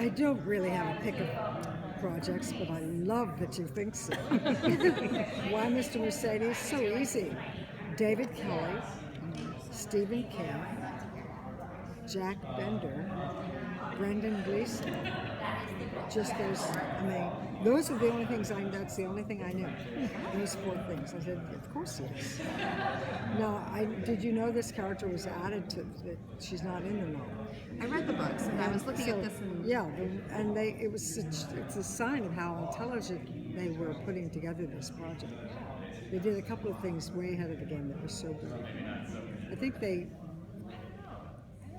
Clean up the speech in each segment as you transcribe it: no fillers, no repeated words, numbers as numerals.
I don't really have a pick of projects, but I love that you think so. Why Mr. Mercedes? So easy. David Kelly, Stephen King, Jack Bender, Brendan Gleeson. Just those, I mean, those are the only things that's the only thing I knew. Those four things. I said, of course yes. Now, did you know this character was added to, that she's not in the novel? I read the books and I was looking at this and yeah, it's a sign of how intelligent they were putting together this project. They did a couple of things way ahead of the game that were so good. I think they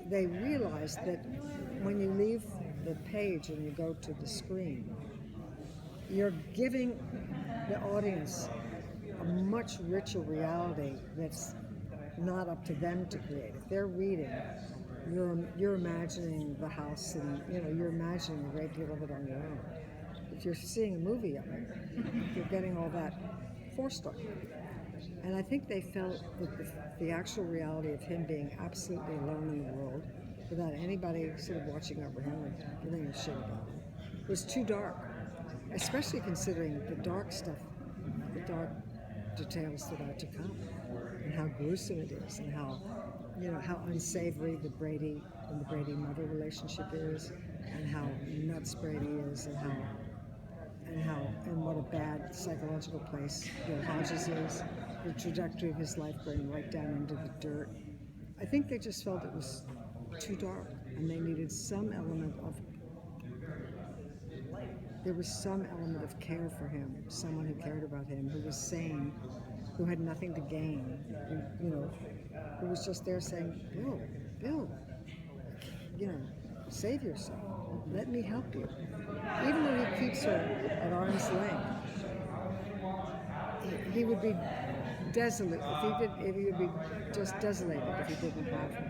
realized that when you leave the page and you go to the screen, you're giving the audience a much richer reality that's not up to them to create. If they're reading, you're imagining the house, and you're imagining a great deal of it on your own. If you're seeing a movie of it, you're getting all that forced on you. And I think they felt that the actual reality of him being absolutely alone in the world, without anybody sort of watching over him or giving a shit about him, was too dark. Especially considering the dark stuff, the dark details that are to come, and how gruesome it is, and how unsavory the Brady and the Brady mother relationship is, and how nuts Brady is, and what a bad psychological place Bill Hodges is, the trajectory of his life going right down into the dirt. I think they just felt it was too dark, and they needed some element of care for him, someone who cared about him, who was sane, who had nothing to gain, who was just there saying, Bill, save yourself. Let me help you. Even though he keeps her at arm's length, he would be desolate if he would be just desolated if he didn't have her.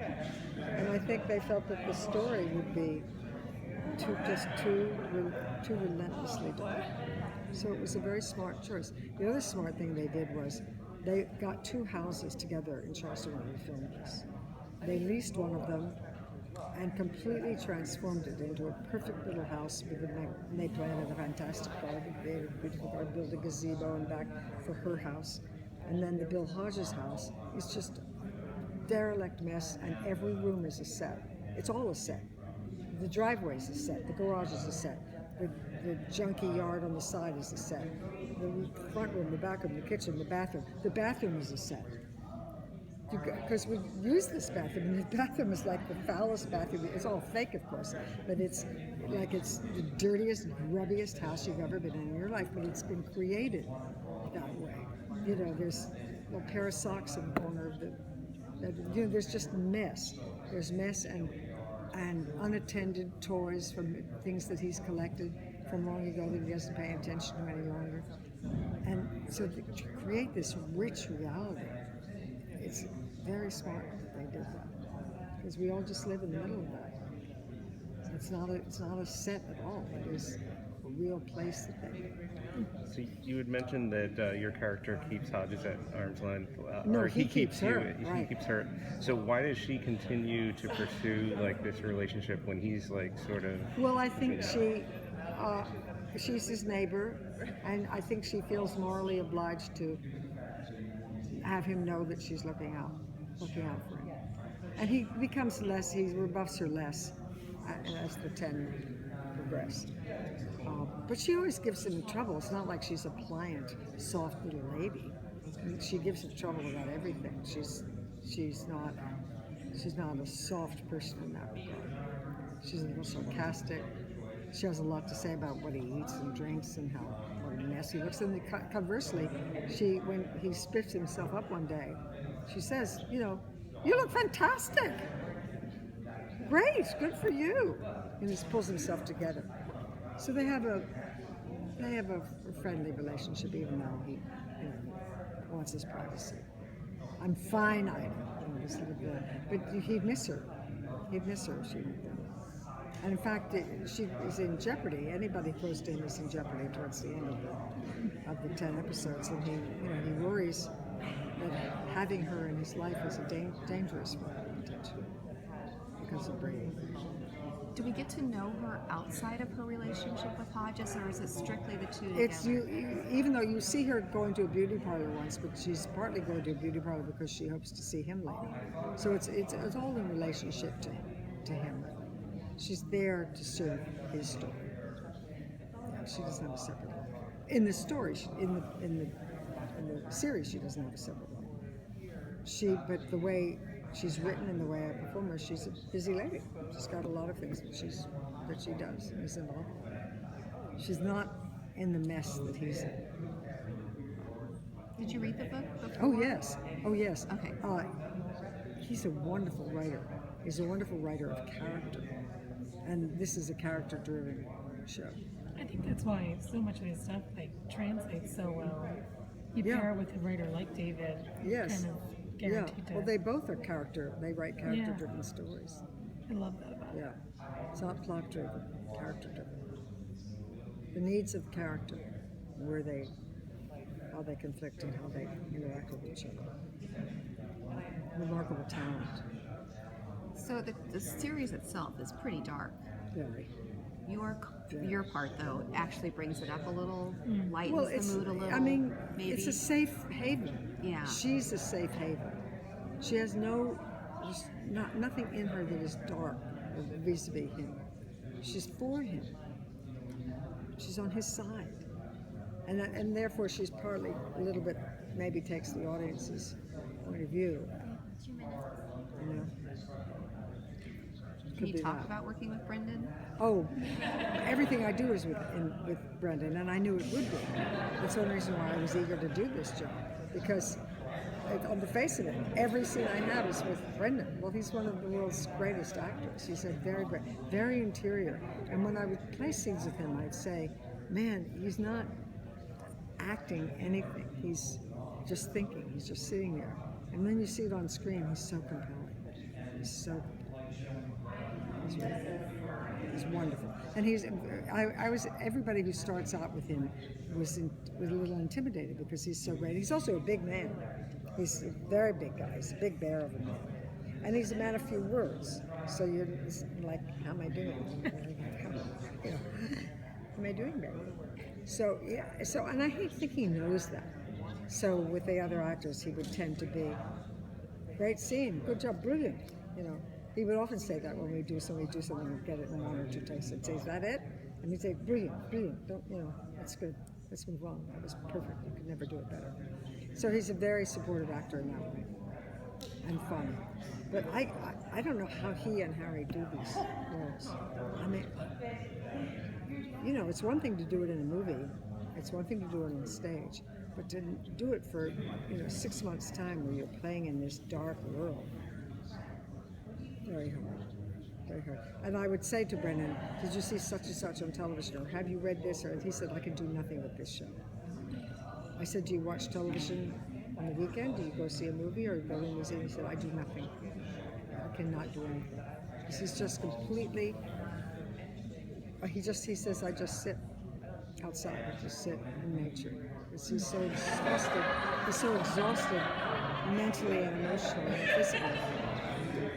And I think they felt that the story would be too relentlessly dark. So it was a very smart choice. The other smart thing they did was they got two houses together in Charleston where we filmed this. They leased one of them and completely transformed it into a perfect little house. They planted a fantastic garden. They had a beautiful garden, built a gazebo in back for her house. And then the Bill Hodges house is just a derelict mess, and every room is a set. It's all a set. The driveway is a set. The garage is a set. The junky yard on the side is a set. The front room, the back room, the kitchen, the bathroom. The bathroom is a set. Because we use this bathroom, and the bathroom is like the foulest bathroom. It's all fake, of course, but it's the dirtiest, grubbiest house you've ever been in your life, but it's been created that way. There's a pair of socks in the corner of there's just mess. There's mess and unattended toys from things that he's collected from long ago that he doesn't pay attention to any longer. And so to create this rich reality, it's very smart that they did that, because we all just live in the middle of that. It's not a set at all. It is a real place that they live. So you had mentioned that your character keeps Hodges at arm's length. No, or he keeps her. He Right. keeps her. So why does she continue to pursue this relationship when he's sort of? Well, I think she's his neighbor, and I think she feels morally obliged to have him know that she's looking out for him. And he becomes he rebuffs her less as the 10 progress. But she always gives him trouble. It's not like she's a pliant, soft little lady. She gives him trouble about everything. She's not a soft person in that regard. She's a little sarcastic. She has a lot to say about what he eats and drinks and what a mess he looks. And conversely, when he spiffs himself up one day, she says, you look fantastic. Great, good for you. And he pulls himself together. So they have a friendly relationship, even though he wants his privacy. I'm fine, Ida. But he'd miss her. And in fact, she is in jeopardy. Anybody close to him is in jeopardy towards the end of the 10 episodes, and he worries that having her in his life is dangerous for him potentially, because of Brady. Do we get to know her outside of her relationship with Hodges, or is it strictly the two It's together? even though you see her going to a beauty parlor once, but she's partly going to a beauty parlor because she hopes to see him later. So it's all in relationship to him. She's there to serve his story. Yeah, she doesn't have a separate life. In the story, in the series, she doesn't have a separate life. But the way she's written and the way I perform her, she's a busy lady. She's got a lot of things that she does and is involved in. She's not in the mess that he's in. Did you read the book before? Oh yes. Okay. He's a wonderful writer. He's a wonderful writer of character, and this is a character-driven show. I think that's why so much of his stuff translates so well. You Yeah. pair it with a writer like David, Yes. kind of guaranteed to. Well, they both are character. They write character-driven stories. I love that about it. Yeah. It's not plot-driven, character-driven. The needs of character, how they conflict and how they interact with each other. Remarkable talent. So the series itself is pretty dark. Very. Your part, though, actually brings it up a little, lightens Well, the mood a little. I mean, maybe. it's a safe haven. Yeah. She's a safe haven. She has nothing in her that is dark vis-a-vis him. She's for him. She's on his side. And therefore she's partly a little bit, maybe takes the audience's point of view. You know? Can Could you be talk that. about working with Brendan? Oh, everything I do is with Brendan, and I knew it would be. That's one reason why I was eager to do this job, because on the face of it, every scene I have is with Brendan. Well, he's one of the world's greatest actors. He's a very great, very interior. And when I would play scenes with him, I'd say, man, he's not acting anything. He's just thinking. He's just sitting there. And then you see it on screen, he's so compelling. He's so compelling. He's really good. He's wonderful. And everybody who starts out with him was a little intimidated because he's so great. He's also a big man. He's a very big guy. He's a big bear of a man. And he's a man of few words. So you're like, how am I doing? You know, how am I doing, baby? So, yeah. And I think he knows that. So with the other actors, he would tend to be, great scene, good job, brilliant, you know. He would often say that when we do something, and get it in one or two takes. He'd say, is that it? And he'd say, brilliant, don't, that's good. Let's move on. That was perfect. You could never do it better. So he's a very supportive actor in that way, and fun. But I don't know how he and Harry do these roles. I mean, it's one thing to do it in a movie. It's one thing to do it on stage. But to do it for, 6 months' time where you're playing in this dark world, very hard, very hard. And I would say to Brendan, did you see such and such on television, or have you read this? Or he said, I can do nothing with this show. I said, do you watch television on the weekend? Do you go see a movie or go to a museum? He said, I do nothing. I cannot do anything. Because he's just completely, he says, I just sit outside, I just sit in nature. Because he's so exhausted mentally and emotionally and physically.